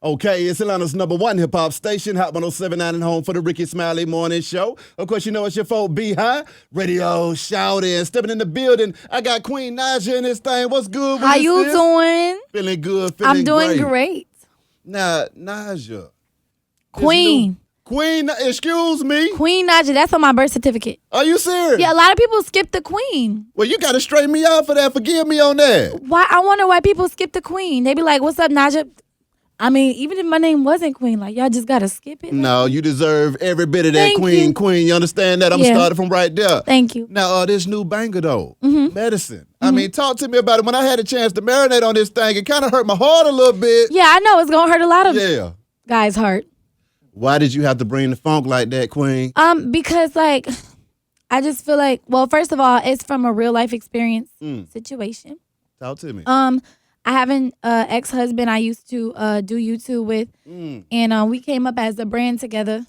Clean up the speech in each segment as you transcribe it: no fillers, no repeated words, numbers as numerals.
Okay, it's Atlanta's #1 hip-hop station, Hot 107.9 and home for the Ricky Smiley Morning Show. Of course, you know it's your folk, B-High. Radio, shouting, stepping in the building. I got Queen Naija in this thing. What's good with How you doing? Feeling good, feeling great. I'm doing great. Now, Naija. Queen. Queen, excuse me? Queen Naija, that's on my birth certificate. Are you serious? Yeah, a lot of people skip the queen. Well, you got to straighten me out for that. Forgive me on that. Why? I wonder why people skip the queen. They be like, what's up, Naija? I mean, even if my name wasn't Queen, like, y'all just got to skip it. No, you deserve every bit of that. Thank Queen. you. Queen, you understand that? I'm Yeah. starting from right there. Thank you. Now, this new banger, though, Medicine. I mean, talk to me about it. When I had a chance to marinate on this thing, it kind of hurt my heart a little bit. Yeah, I know. It's going to hurt a lot of guys' heart. Why did you have to bring the funk like that, Queen? Because, like, I just feel like, well, first of all, it's from a real-life experience situation. Talk to me. I have an ex-husband I used to do YouTube with, and we came up as a brand together.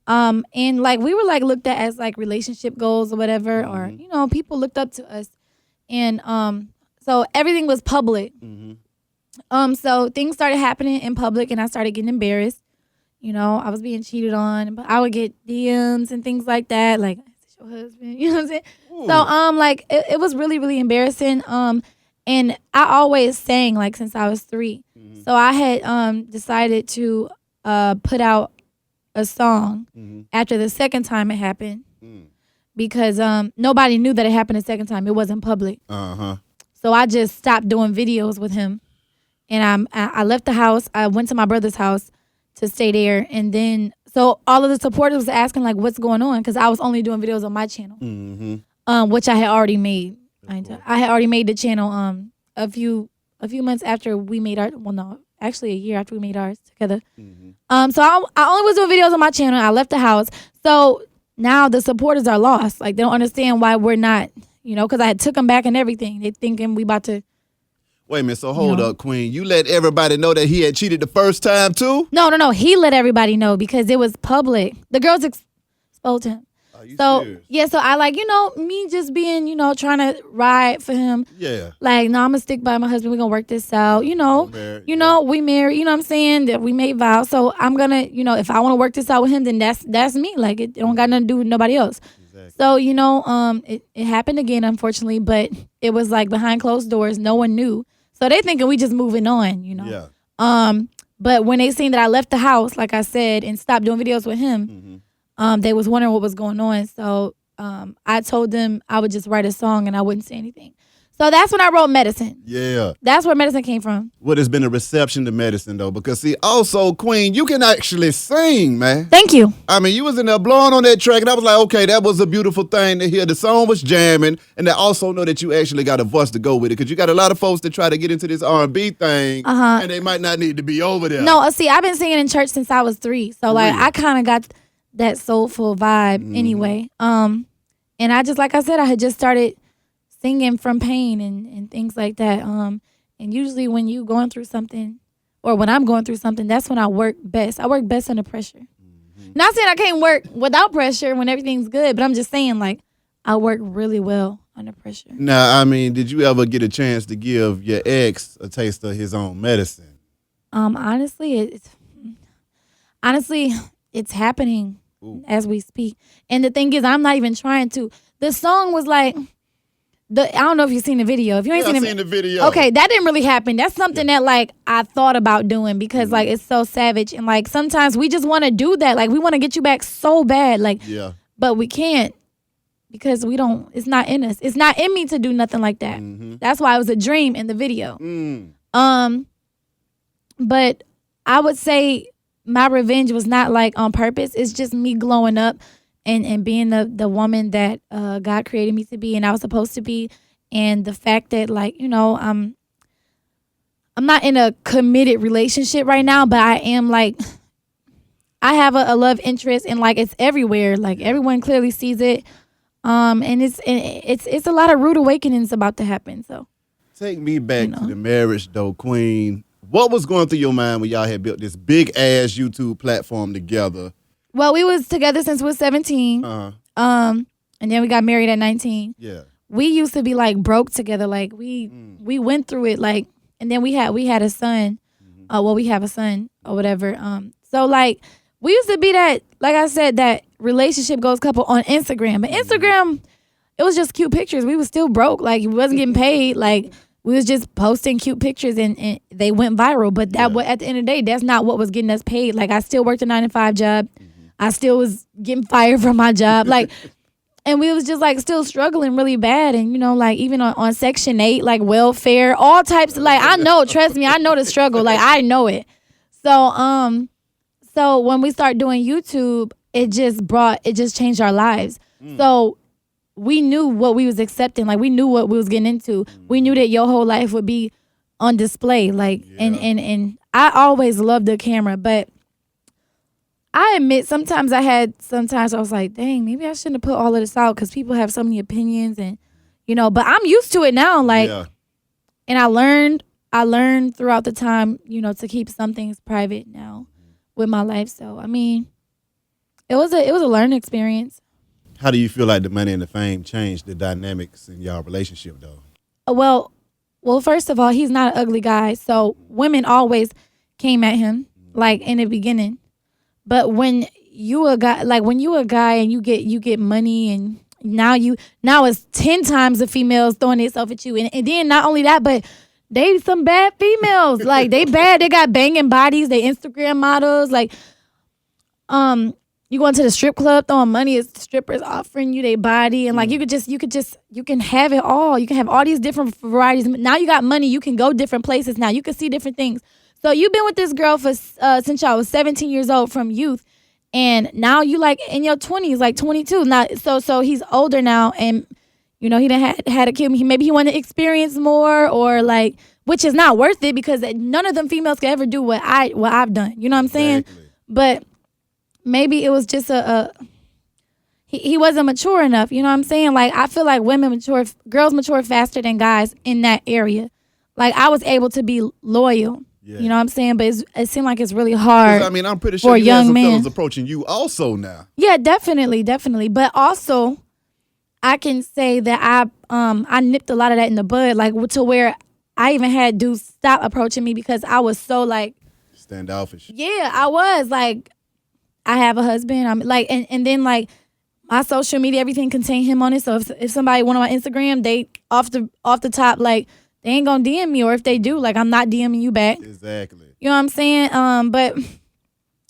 And like we were like looked at as like relationship goals or whatever, or you know, people looked up to us, and so everything was public. So things started happening in public, and I started getting embarrassed. You know, I was being cheated on, but I would get DMs and things like that, like, "Is this your husband?" You know what I'm saying? Ooh. So like it was really really embarrassing. And I always sang like since I was 3. So I had decided to put out a song after the second time it happened because nobody knew that it happened the second time. It wasn't public. So I just stopped doing videos with him. And I left the house. I went to my brother's house to stay there. And then, so all of the supporters was asking like, what's going on? Because I was only doing videos on my channel, which I had already made. I had already made the channel a few months after we made our, well, no, actually a year after we made ours together. So I only was doing videos on my channel. I left the house. So now the supporters are lost. Like they don't understand why we're not, you know, because I had took them back and everything. They thinking we about to. Wait a minute. So hold up, Queen. You let everybody know that he had cheated the first time too? No. He let everybody know because it was public. The girls exposed him. So serious? yeah, so I like, you know, me just being, you know, trying to ride for him. Yeah. Like, no, I'm gonna stick by my husband. We're gonna work this out. You know, we married. You know what I'm saying? That we made vows. So I'm gonna, you know, if I want to work this out with him, then that's me. Like it don't got nothing to do with nobody else. Exactly. So you know, it happened again, unfortunately, but it was like behind closed doors. No one knew. So they thinking we just moving on. You know. Yeah. But when they seen that I left the house, like I said, and stopped doing videos with him. They was wondering what was going on. So I told them I would just write a song and I wouldn't say anything. So that's when I wrote Medicine. Yeah. That's where Medicine came from. What has been a reception to Medicine, though? Because, see, also, Queen, you can actually sing, man. Thank you. I mean, you was in there blowing on that track, and I was like, okay, that was a beautiful thing to hear. The song was jamming, and I also know that you actually got a voice to go with it, because you got a lot of folks that try to get into this R&B thing, and they might not need to be over there. No, see, I've been singing in church since I was 3. So, like, I kind of got that soulful vibe anyway. And I just, like I said, I had just started singing from pain and things like that. And usually when you going through something, or when I'm going through something, that's when I work best. I work best under pressure. Not saying I can't work without pressure when everything's good, but I'm just saying, like, I work really well under pressure. Now, I mean, did you ever get a chance to give your ex a taste of his own medicine? Honestly, it's happening as we speak. And the thing is, I'm not even trying to. The song was like, I don't know if you've seen the video. If you ain't seen the video. Okay, that didn't really happen. That's something that like I thought about doing because like it's so savage. And like sometimes we just want to do that. Like we want to get you back so bad. Like, but we can't because we don't, it's not in us. It's not in me to do nothing like that. That's why it was a dream in the video. But I would say my revenge was not like on purpose. It's just me glowing up and being the woman that God created me to be and I was supposed to be. And the fact that like, you know, I'm not in a committed relationship right now, but I am like, I have a love interest and like it's everywhere. Like everyone clearly sees it. And it's a lot of rude awakenings about to happen. So take me back to the marriage though, Queen. What was going through your mind when y'all had built this big ass YouTube platform together? Well, we was together since we was 17. And then we got married at 19. Yeah. We used to be like broke together. Like we went through it like, and then we had a son. Well, we have a son or whatever. So like we used to be that, like I said, that relationship goes couple on Instagram. But Instagram, it was just cute pictures. We was still broke. Like we wasn't getting paid. Like we was just posting cute pictures and they went viral. But that at the end of the day, that's not what was getting us paid. Like I still worked a 9-to-5 job. I still was getting fired from my job. Like, and we was just like still struggling really bad. And, you know, like even on Section 8, like welfare, all types of like, I know, trust me, I know the struggle. Like I know it. So when we start doing YouTube, it just changed our lives. So we knew what we was accepting. Like we knew what we was getting into. We knew that your whole life would be on display. Like, and I always loved the camera, but I admit sometimes I was like, dang, maybe I shouldn't have put all of this out because people have so many opinions and, you know, but I'm used to it now. Like, and I learned throughout the time, you know, to keep some things private now with my life. So, I mean, it was a learning experience. How do you feel like the money and the fame changed the dynamics in y'all relationship, though? Well, first of all, he's not an ugly guy. So women always came at him, like in the beginning. But when you a guy and you get money and now it's 10 times the females throwing themselves at you. And then not only that, but they some bad females. Like they bad. They got banging bodies. They Instagram models. Like, you go into the strip club throwing money as strippers offering you their body and like you can have it all. You can have all these different varieties. Now you got money, you can go different places now. You can see different things. So you've been with this girl for since y'all was 17 years old from youth, and now you like in your 20s, like 22. Now so he's older now, and you know he done had a kid. Maybe he wanted to experience more, or like, which is not worth it because none of them females can ever do what I've done. You know what I'm saying? Exactly. But maybe it was just he wasn't mature enough. You know what I'm saying? Like, I feel like girls mature faster than guys in that area. Like, I was able to be loyal. Yeah. You know what I'm saying? But it seemed like it's really hard. I mean, I'm pretty sure you have some fellas approaching you also now. Yeah, definitely. But also, I can say that I nipped a lot of that in the bud, like to where I even had dudes stop approaching me because I was so like standoffish. Yeah, I was like, I have a husband. I'm like, and then like my social media, everything contained him on it. So if somebody went on my Instagram, they off the top, like they ain't gonna DM me, or if they do, like I'm not DMing you back. Exactly. You know what I'm saying? But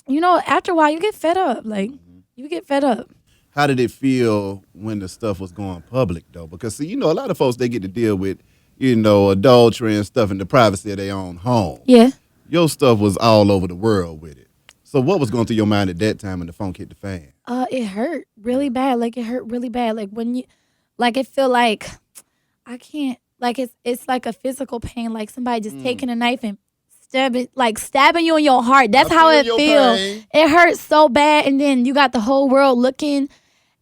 you know, after a while, you get fed up. Like you get fed up. How did it feel when the stuff was going public though? Because see, you know, a lot of folks they get to deal with, you know, adultery and stuff in the privacy of their own home. Yeah. Your stuff was all over the world with it. So what was going through your mind at that time when the phone hit the fan? It hurt really bad. Like it hurt really bad. Like when you, like it feel like I can't. Like it's like a physical pain. Like somebody just taking a knife and stabbing you in your heart. That's how it feels. It hurts so bad, and then you got the whole world looking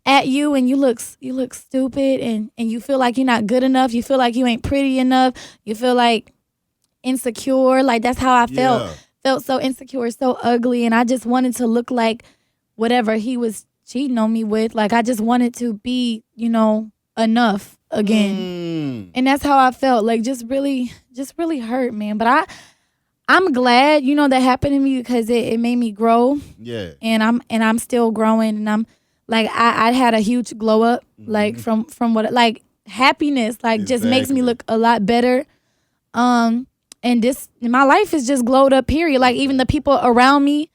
at you, and you look stupid, and you feel like you're not good enough. You feel like you ain't pretty enough. You feel like insecure. Like that's how I felt. Yeah. Felt so insecure, so ugly, and I just wanted to look like whatever he was cheating on me with. Like I just wanted to be, you know, enough again. And that's how I felt. Like just really hurt, man. But I'm glad, you know, that happened to me because it made me grow. Yeah. And I'm still growing, and I'm like I had a huge glow up, like from what, like happiness, like just makes me look a lot better. And my life is just glowed up, period. Like even the people around me,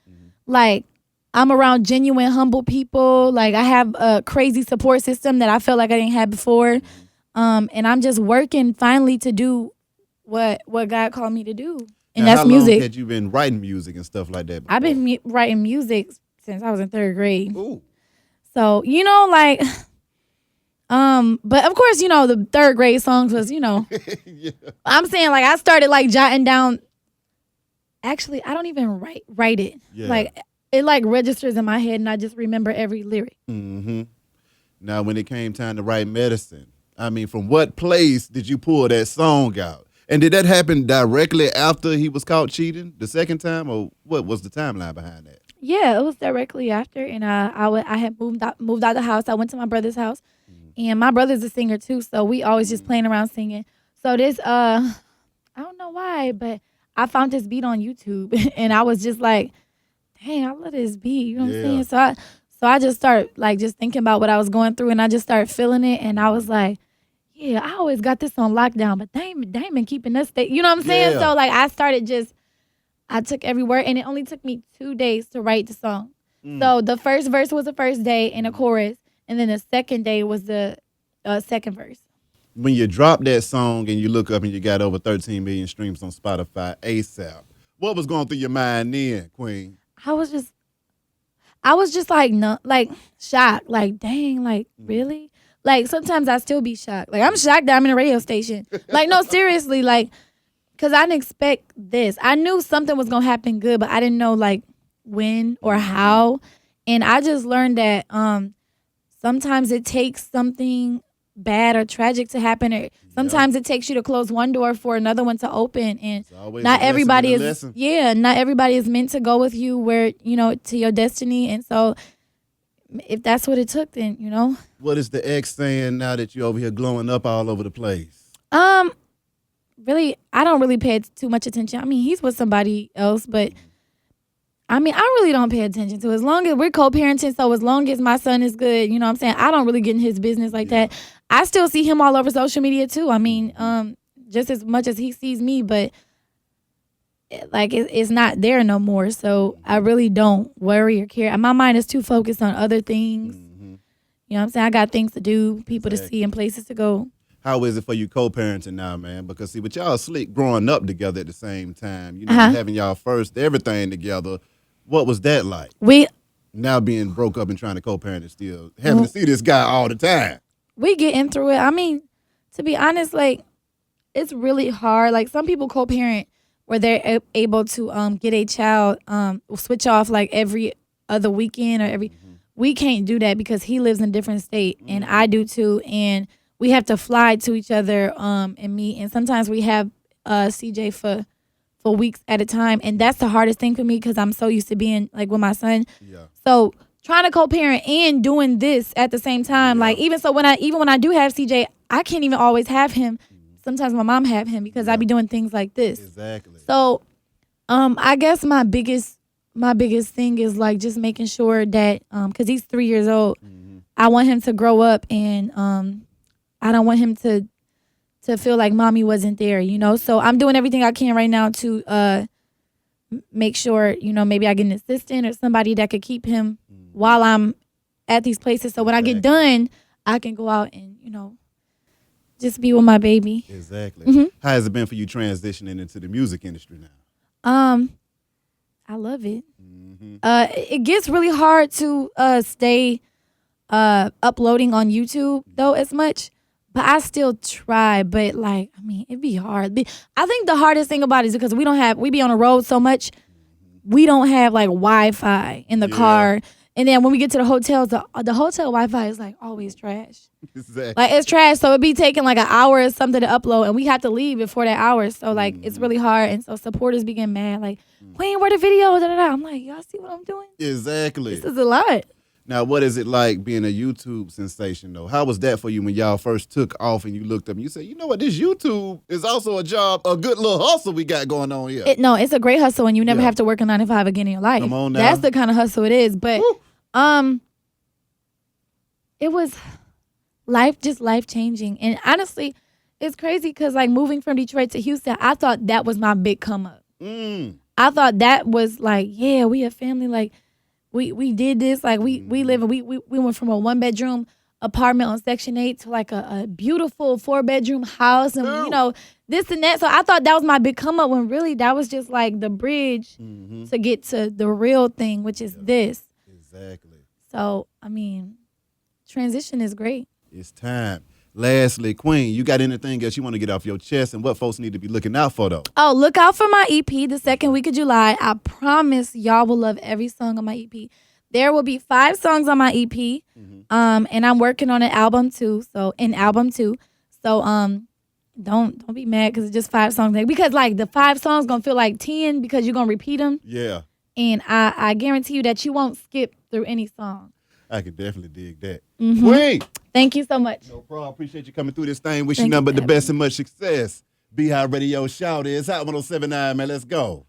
like I'm around genuine, humble people. Like I have a crazy support system that I felt like I didn't have before. And I'm just working finally to do what God called me to do. And now, that's music. How long had you been writing music and stuff like that before? I've been writing music since I was in 3rd grade. Ooh. So, you know, like, but of course, you know, the 3rd grade songs was, you know, yeah. I'm saying like I started like jotting down. Actually, I don't even write it. Yeah. Like it like registers in my head, and I just remember every lyric. Mm-hmm. Now, when it came time to write Medicine, I mean, from what place did you pull that song out? And did that happen directly after he was caught cheating the second time, or what was the timeline behind that? Yeah, it was directly after, and I had moved out the house. I went to my brother's house, and my brother's a singer too, so we always just playing around singing. So this, I don't know why, but I found this beat on YouTube and I was just like, dang, I love this beat. You know what I'm saying? So I just started like just thinking about what I was going through and I just started feeling it and I was like, yeah, I always got this on lockdown, but they ain't been keeping us you know what I'm saying? So like I took every word and it only took me 2 days to write the song. So the first verse was the first day and a chorus and then the second day was the second verse. When you drop that song and you look up and you got over 13 million streams on Spotify ASAP, what was going through your mind then, Queen? I was just like, no, like shocked, like, dang, like, really? Like, sometimes I still be shocked. Like, I'm shocked that I'm in a radio station. Like, no, seriously, like, because I didn't expect this. I knew something was going to happen good, but I didn't know, like, when or how. And I just learned that sometimes it takes something bad or tragic to happen, or sometimes it takes you to close one door for another one to open, and not everybody is meant to go with you where, you know, to your destiny. And so if that's what it took, then, you know. What is the ex saying now that you're over here glowing up all over the place? Really, I don't really pay too much attention. I mean, he's with somebody else, but I mean, I really don't pay attention to it. As long as we're co-parenting, so as long as my son is good, you know what I'm saying? I don't really get in his business like that. I still see him all over social media too. I mean, just as much as he sees me, but like it's not there no more. So I really don't worry or care. My mind is too focused on other things. You know what I'm saying? I got things to do, people to see, and places to go. How is it for you co-parenting now, man? Because see, with y'all slick growing up together at the same time, you know, having y'all first everything together, what was that like? Now being broke up and trying to co-parent and still having to see this guy all the time. We getting through it. I mean, to be honest, like, it's really hard. Like, some people co-parent where they're able to get a child, switch off like every other weekend or every. We can't do that because he lives in a different state and I do too, and we have to fly to each other and meet, and sometimes we have CJ for weeks at a time, and that's the hardest thing for me because I'm so used to being like with my son. So trying to co-parent and doing this at the same time, like even when I do have CJ, I can't even always have him. Sometimes my mom have him because I be doing things like this. Exactly. So I guess my biggest thing is like just making sure that because he's 3 years old, I want him to grow up and I don't want him to feel like mommy wasn't there, you know? So I'm doing everything I can right now to make sure, you know, maybe I get an assistant or somebody that could keep him while I'm at these places. So when I get done, I can go out and, you know, just be with my baby. Exactly. How has it been for you transitioning into the music industry now? I love it. It gets really hard to stay uploading on YouTube, though, as much. But I still try, but like, I mean, it'd be hard. I think the hardest thing about it is because we be on the road so much, we don't have like Wi-Fi in the car. And then when we get to the hotels, the hotel Wi-Fi is like always trash. Exactly. Like it's trash. So it'd be taking like an hour or something to upload and we have to leave before that hour. So like it's really hard. And so supporters be getting mad like, Queen, where the video? Da, da, da. I'm like, y'all see what I'm doing? Exactly. This is a lot. Now, what is it like being a YouTube sensation, though? How was that for you when y'all first took off and you looked up and you said, you know what, this YouTube is also a job, a good little hustle we got going on here. No, it's a great hustle and you never have to work a 9 to 5 again in your life. Come on now. That's the kind of hustle it is. But it was life changing. And honestly, it's crazy because like moving from Detroit to Houston, I thought that was my big come up. I thought that was like, yeah, we a family, like, We did this, like we live and we went from a 1-bedroom apartment on Section 8 to like a beautiful 4-bedroom house and you know this and that. So I thought that was my big come up when really that was just like the bridge to get to the real thing, which is this. Exactly. So I mean, transition is great. It's time. Lastly, Queen, you got anything else you want to get off your chest and what folks need to be looking out for, though? Oh, look out for my EP the second week of July. I promise y'all will love every song on my EP. There will be 5 songs on my EP, and I'm working on an album too. So don't be mad because it's just 5 songs. Because like the 5 songs gonna feel like 10 because you're gonna repeat them. Yeah. And I guarantee you that you won't skip through any song. I can definitely dig that. Queen. Thank you so much. No problem. Appreciate you coming through this thing. Wish you nothing but the best and much success. Beehive Radio shout is Hot 107.9, man. Let's go.